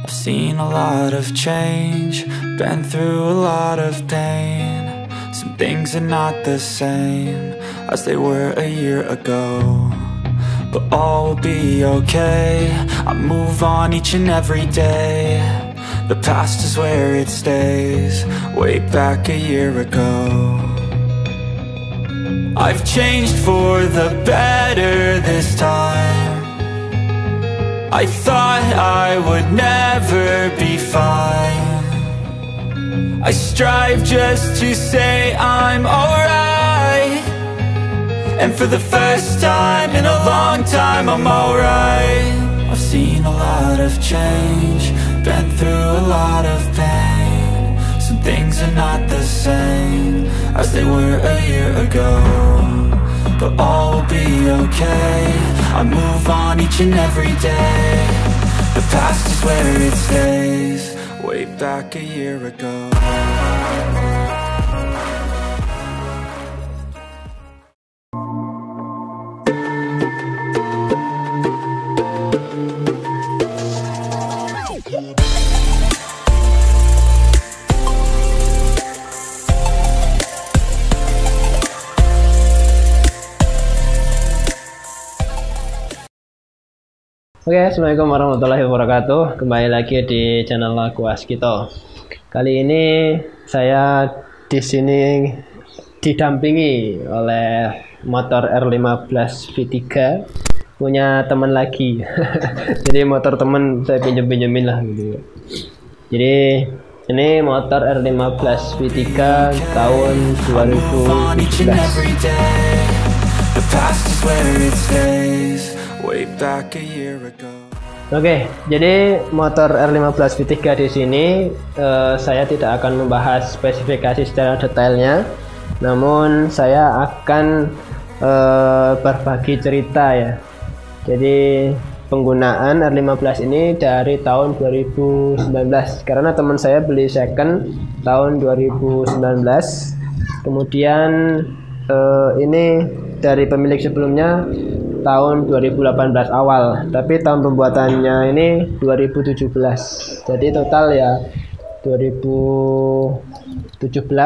I've seen a lot of change, been through a lot of pain. Some things are not the same as they were a year ago, but all will be okay. I move on each and every day. The past is where it stays, way back a year ago. I've changed for the better this time. I thought I would never be fine. I strive just to say I'm alright, and for the first time in a long time I'm alright. I've seen a lot of change, been through a lot of pain. Some things are not the same as they were a year ago, but all will be okay. I move on each and every day. The past is where it stays, way back a year ago. Oke, assalamualaikum warahmatullahi wabarakatuh. Kembali lagi di channel aku Askito. Kali ini saya di sini didampingi oleh motor R15 V3, punya teman lagi. Jadi motor teman saya pinjemin lah gitu. Jadi ini motor R15 V3 tahun 2017. Oke, jadi motor R15 V3 di sini saya tidak akan membahas spesifikasi secara detailnya, namun saya akan berbagi cerita ya. Jadi penggunaan R15 ini dari tahun 2019, karena teman saya beli second tahun 2019, kemudian ini dari pemilik sebelumnya tahun 2018 awal, tapi tahun pembuatannya ini 2017. Jadi total ya 2017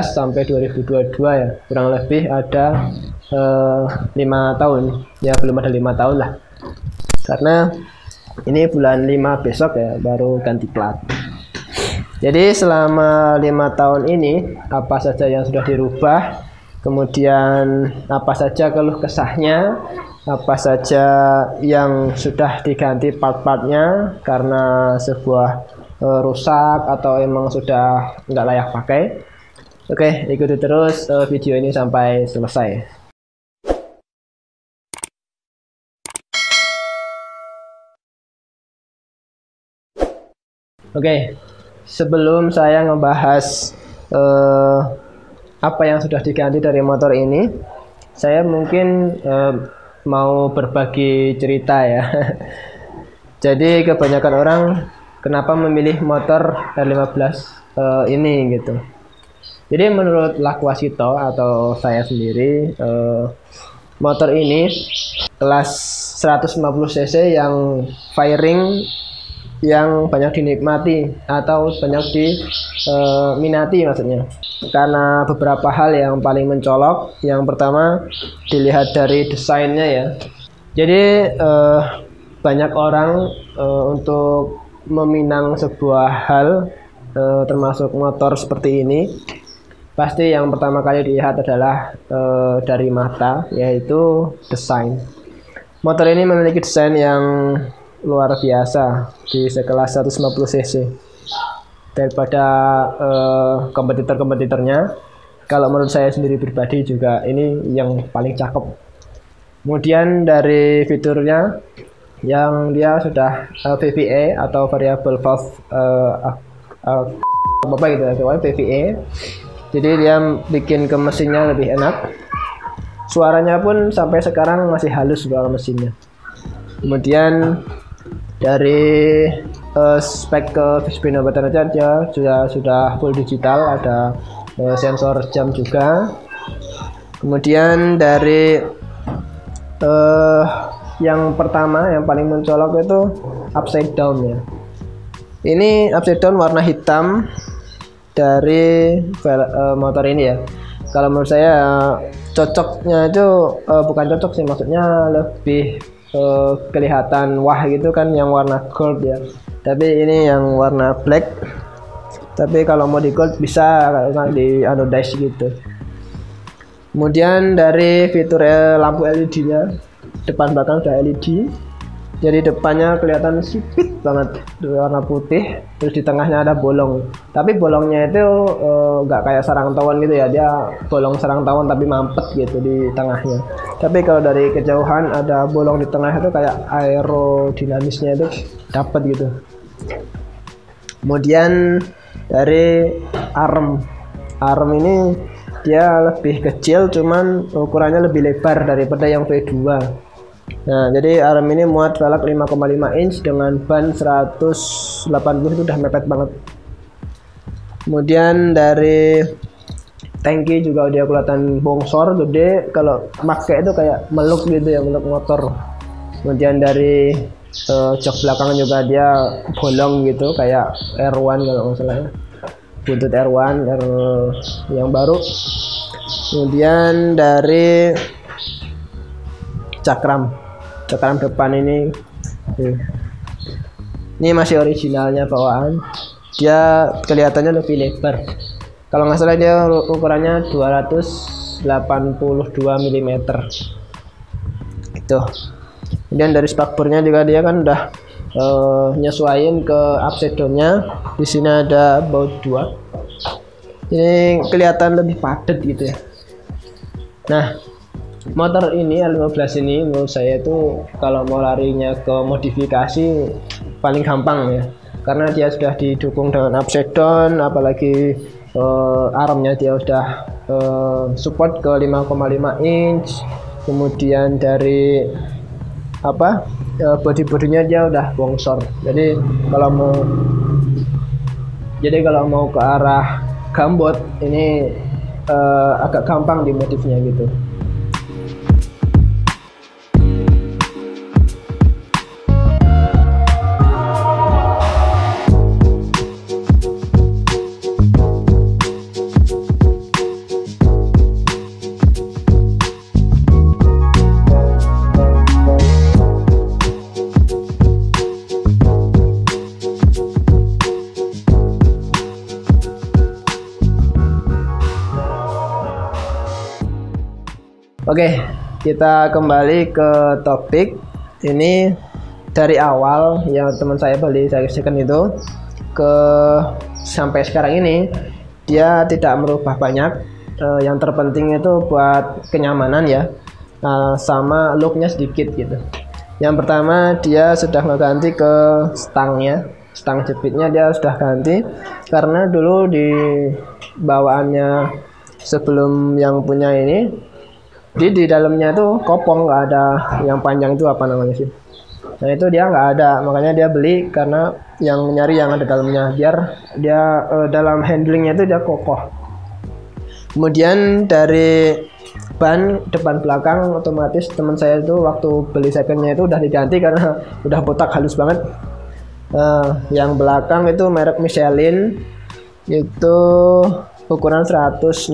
sampai 2022 ya, kurang lebih ada 5 tahun ya, belum ada 5 tahun lah, karena ini bulan 5 besok ya baru ganti plat. Jadi selama 5 tahun ini apa saja yang sudah dirubah, kemudian apa saja keluh kesahnya, apa saja yang sudah diganti part-partnya karena sebuah rusak atau emang sudah nggak layak pakai. Oke, ikuti terus video ini sampai selesai. Oke, sebelum saya ngebahas apa yang sudah diganti dari motor ini, saya mungkin mau berbagi cerita ya. Jadi kebanyakan orang kenapa memilih motor R15 ini gitu. Jadi menurut Lakuasito atau saya sendiri, motor ini kelas 150 cc yang firing yang banyak dinikmati atau banyak diminati maksudnya, karena beberapa hal yang paling mencolok. Yang pertama dilihat dari desainnya ya. Jadi banyak orang untuk meminang sebuah hal, termasuk motor seperti ini, pasti yang pertama kali dilihat adalah dari mata, yaitu desain. Motor ini memiliki desain yang luar biasa di sekelas 150 cc daripada kompetitor-kompetitornya. Kalau menurut saya sendiri pribadi juga ini yang paling cakep. Kemudian dari fiturnya yang dia sudah VVA atau variable valve apa gitu ya, VVA. Jadi dia bikin ke mesinnya lebih enak. Suaranya pun sampai sekarang masih halus suara mesinnya. Kemudian dari spek ke speedometer aja dia sudah full digital, ada sensor jam juga. Kemudian dari yang pertama yang paling mencolok itu upside down ya. Ini upside down warna hitam dari motor ini ya. Kalau menurut saya cocoknya itu bukan cocok sih, maksudnya lebih kelihatan wah gitu kan yang warna gold ya. Tapi ini yang warna black. Tapi kalau mau di gold bisa di anodize gitu. Kemudian dari fitur lampu LED-nya, depan belakang udah LED. Jadi depannya kelihatan sipit banget, warna putih, terus di tengahnya ada bolong. Tapi bolongnya itu nggak kayak sarang tawon gitu ya, dia bolong sarang tawon tapi mampet gitu di tengahnya. Tapi kalau dari kejauhan ada bolong di tengah itu kayak aerodinamisnya itu dapat gitu. Kemudian dari arm ini dia lebih kecil, cuman ukurannya lebih lebar daripada yang V2. Nah, jadi arm ini muat velg 5,5 inch dengan ban 180 itu udah mepet banget. Kemudian dari tangki juga dia kelihatan bongsor gede, kalau pakai itu kayak meluk gitu ya, meluk motor. Kemudian dari jok belakang juga dia bolong gitu kayak R1 kalau nggak salah ya, buntut R1 yang baru. Kemudian dari cakram depan ini masih originalnya bawaan, dia kelihatannya lebih lebar. Kalau nggak salah dia ukurannya 282 mm itu. Kemudian dari spakbornya juga dia kan udah nyesuaiin ke upside down-nya. Di sini ada baut 2, ini kelihatan lebih padat gitu ya. Nah, motor ini R15 ini menurut saya itu kalau mau larinya ke modifikasi paling gampang ya, karena dia sudah didukung dengan upside down, apalagi armnya dia sudah support ke 5,5 inch. Kemudian dari body-bodinya dia udah bongsor, jadi kalau mau ke arah gambot ini agak gampang dimodifnya gitu. Oke, kita kembali ke topik. Ini dari awal yang teman saya beli saya second itu sampai sekarang ini dia tidak merubah banyak. Yang terpenting itu buat kenyamanan ya, sama looknya sedikit gitu. Yang pertama dia sudah mengganti ke stangnya, stang jepitnya dia sudah ganti, karena dulu di bawaannya sebelum yang punya ini di dalamnya itu kopong, nggak ada yang panjang itu apa namanya sih. Nah itu dia nggak ada, makanya dia beli karena yang nyari yang ada dalamnya biar dia dalam handlingnya itu dia kokoh. Kemudian dari ban depan belakang otomatis teman saya itu waktu beli secondnya itu udah diganti karena udah botak halus banget. Yang belakang itu merek Michelin, itu ukuran 160/60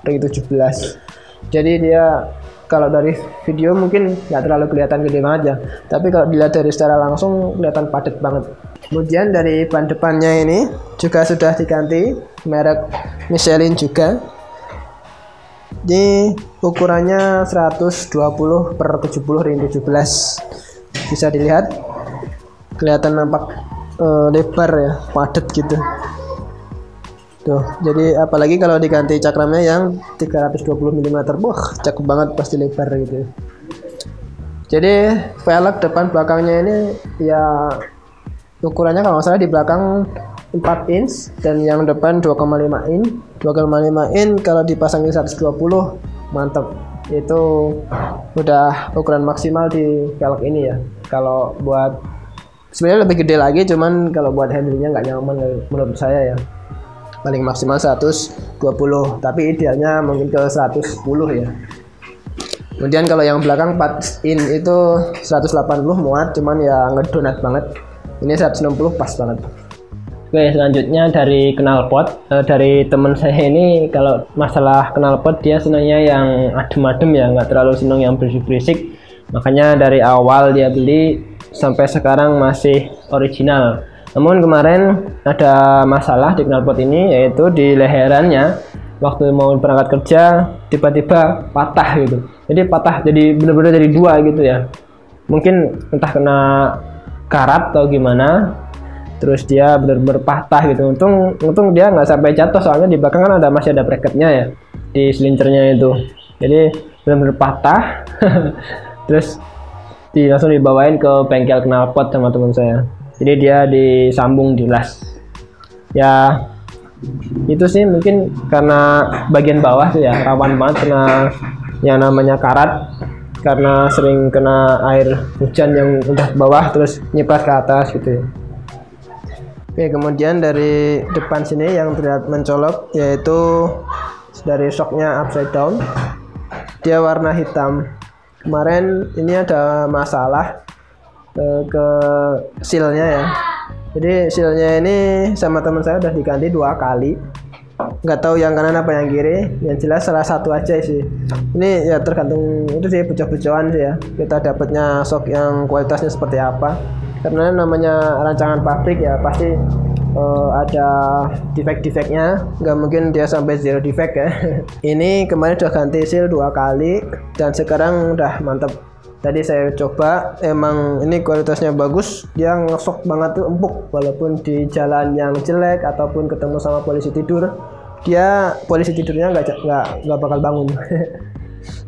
ring 17. Jadi dia kalau dari video mungkin nggak terlalu kelihatan gede banget ya, tapi kalau dilihat dari secara langsung kelihatan padat banget. Kemudian dari ban depannya ini juga sudah diganti, merek Michelin juga. Ini ukurannya 120/70 ring 17. Bisa dilihat, kelihatan nampak lebar ya, padat gitu. Tuh, jadi apalagi kalau diganti cakramnya yang 320 mm, cakep banget, pasti lebar gitu. Jadi velg depan belakangnya ini ya ukurannya kalau nggak salah di belakang 4 inch dan yang depan 2,5 inch. 2,5 inch kalau dipasangin 120 mantap. Itu udah ukuran maksimal di velg ini ya. Kalau buat sebenarnya lebih gede lagi, cuman kalau buat handlingnya nggak nyaman menurut saya ya. Paling maksimal 120, tapi idealnya mungkin ke 110 ya. Kemudian kalau yang belakang 4 in itu 180 muat, cuman ya ngedonat banget. Ini 160 pas banget. Oke, selanjutnya dari knalpot. Dari teman saya ini kalau masalah knalpot dia senangnya yang adem-adem ya, nggak terlalu senang yang berisik-berisik. Makanya dari awal dia beli sampai sekarang masih original. Namun kemarin ada masalah di knalpot ini, yaitu di leherannya. Waktu mau berangkat kerja tiba-tiba patah gitu. Jadi patah, jadi benar-benar jadi dua gitu ya. Mungkin entah kena karat atau gimana. Terus dia benar-benar patah gitu. Untung dia nggak sampai jatuh, soalnya di belakang kan masih ada bracketnya ya di silincernya itu. Jadi benar-benar patah. Terus langsung dibawain ke bengkel knalpot sama teman saya. Jadi dia disambung di las. Ya itu sih mungkin karena bagian bawah tuh ya rawan banget kena yang namanya karat, karena sering kena air hujan yang udah bawah terus nyiprat ke atas gitu ya. Oke, kemudian dari depan sini yang terlihat mencolok yaitu dari shocknya upside down, dia warna hitam. Kemarin ini ada masalah ke sealnya ya. Jadi sealnya ini sama teman saya udah diganti 2 kali. Nggak tahu yang kanan apa yang kiri. Yang jelas salah satu aja sih. Ini ya tergantung itu sih, bocah-bocahan sih ya. Kita dapatnya shock yang kualitasnya seperti apa. Karena namanya rancangan pabrik ya pasti ada defek-defeknya, nggak mungkin dia sampai zero defect ya. Ini kemarin udah ganti seal 2 kali dan sekarang udah mantep. Tadi saya coba, emang ini kualitasnya bagus, dia ngesok banget tuh, empuk. Walaupun di jalan yang jelek ataupun ketemu sama polisi tidur, dia polisi tidurnya nggak bakal bangun.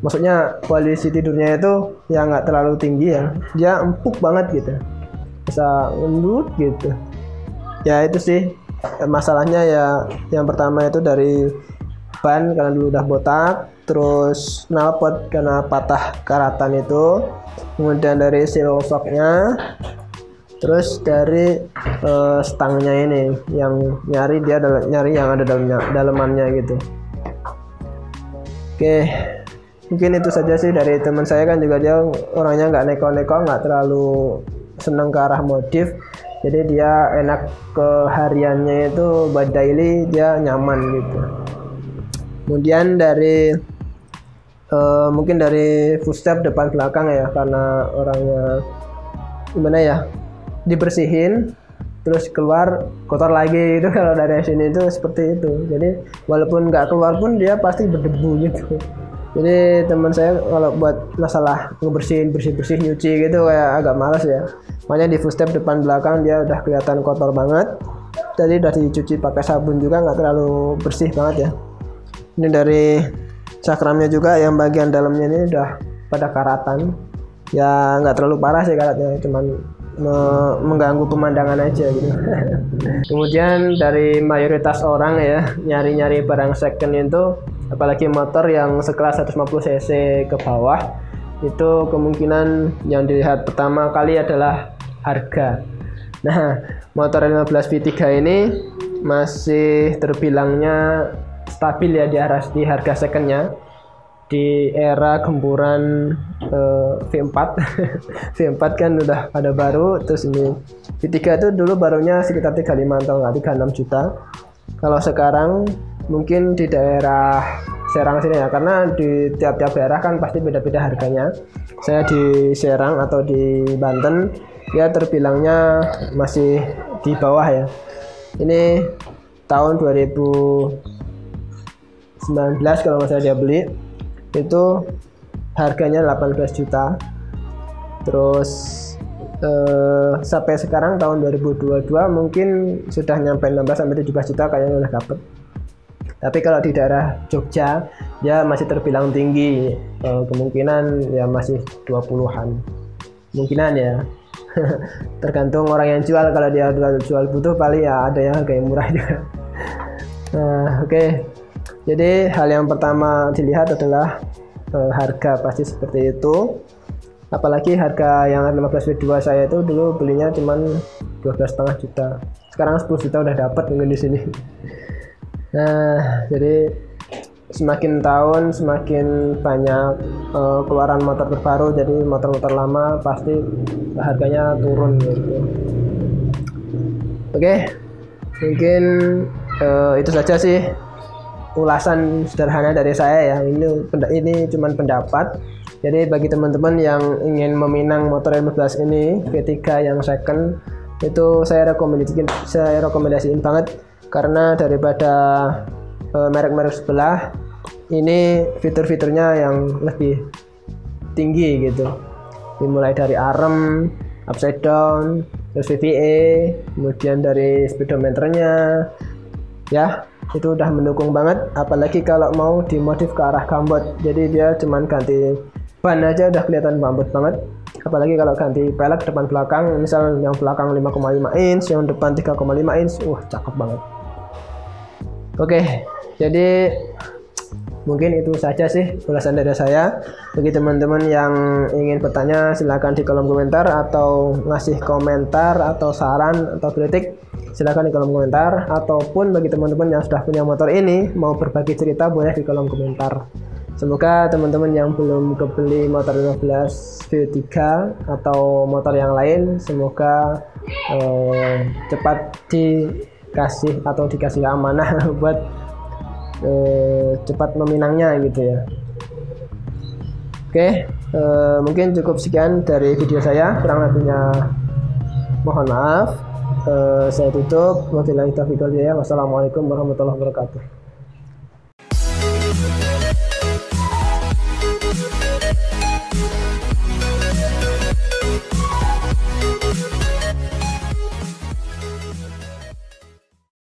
Maksudnya polisi tidurnya itu ya nggak terlalu tinggi ya, dia empuk banget gitu, bisa ngendut gitu. Ya itu sih masalahnya ya. Yang pertama itu dari ban karena dulu udah botak, terus knalpot karena patah karatan itu, kemudian dari seal shocknya, terus dari stangnya ini yang nyari yang ada dalemannya gitu. Oke, mungkin itu saja sih dari teman saya. Kan juga dia orangnya nggak neko-neko, nggak terlalu seneng ke arah modif, jadi dia enak ke hariannya itu buat daily, dia nyaman gitu. Kemudian dari mungkin dari footstep depan belakang ya, karena orangnya gimana ya, dibersihin terus keluar kotor lagi itu. Kalau dari sini itu seperti itu, jadi walaupun nggak keluar pun dia pasti berdebu gitu. Jadi teman saya kalau buat masalah ngebersihin bersih nyuci gitu kayak agak malas ya. Makanya di footstep depan belakang dia udah kelihatan kotor banget. Tadi udah dicuci pakai sabun juga, nggak terlalu bersih banget ya. Ini dari cakramnya juga yang bagian dalamnya ini udah pada karatan. Ya nggak terlalu parah sih karatnya, cuman mengganggu pemandangan aja gitu. Kemudian dari mayoritas orang ya nyari-nyari barang second itu, apalagi motor yang sekelas 150 cc ke bawah, itu kemungkinan yang dilihat pertama kali adalah harga. Nah, motor 15 V3 ini masih terbilangnya stabil ya di harga secondnya. Di era gempuran V4 V4 kan udah ada baru, terus ini V3 itu dulu barunya sekitar 35 atau 36 juta. Kalau sekarang mungkin di daerah Serang sini ya, karena di tiap-tiap daerah kan pasti beda-beda harganya. Saya di Serang atau di Banten ya terbilangnya masih di bawah ya. Ini tahun 2019 kalau nggak salah dia beli, itu harganya 18 juta. Terus sampai sekarang tahun 2022 mungkin sudah nyampe 16-17 juta kayaknya udah dapet. Tapi kalau di daerah Jogja ya masih terbilang tinggi, kemungkinan ya masih 20-an kemungkinan ya. Tergantung orang yang jual, kalau dia jual butuh paling ya ada yang harga yang murah juga. Nah, oke. Jadi hal yang pertama dilihat adalah harga, pasti seperti itu. Apalagi harga yang 15 V2 saya itu dulu belinya cuman 12,5 juta. Sekarang 10 juta udah dapat mungkin di sini. Nah, jadi semakin tahun semakin banyak keluaran motor terbaru, jadi motor-motor lama pasti harganya turun gitu. Oke, mungkin itu saja sih ulasan sederhana dari saya ya. Ini cuma pendapat. Jadi bagi teman-teman yang ingin meminang motor 15 ini V3 yang second, itu saya rekomendasiin banget, karena daripada merek-merek sebelah ini fitur-fiturnya yang lebih tinggi gitu, dimulai dari arm, upside down, terus VVA, kemudian dari speedometernya ya, itu udah mendukung banget. Apalagi kalau mau dimodif ke arah gambot, jadi dia cuman ganti ban aja udah kelihatan gambot banget. Apalagi kalau ganti pelek depan belakang, misal yang belakang 5,5 inch, yang depan 3,5 inch, wah cakep banget. Oke, jadi mungkin itu saja sih ulasan dari saya. Bagi teman-teman yang ingin bertanya, silahkan di kolom komentar, atau ngasih komentar atau saran atau kritik, silahkan di kolom komentar. Ataupun bagi teman-teman yang sudah punya motor ini, mau berbagi cerita, boleh di kolom komentar. Semoga teman-teman yang belum kebeli motor 15 V3 atau motor yang lain, semoga cepat dikasih amanah buat cepat meminangnya gitu ya. Oke, mungkin cukup sekian dari video saya, kurang lebihnya mohon maaf. Saya tutup. Wassalamualaikum warahmatullahi wabarakatuh.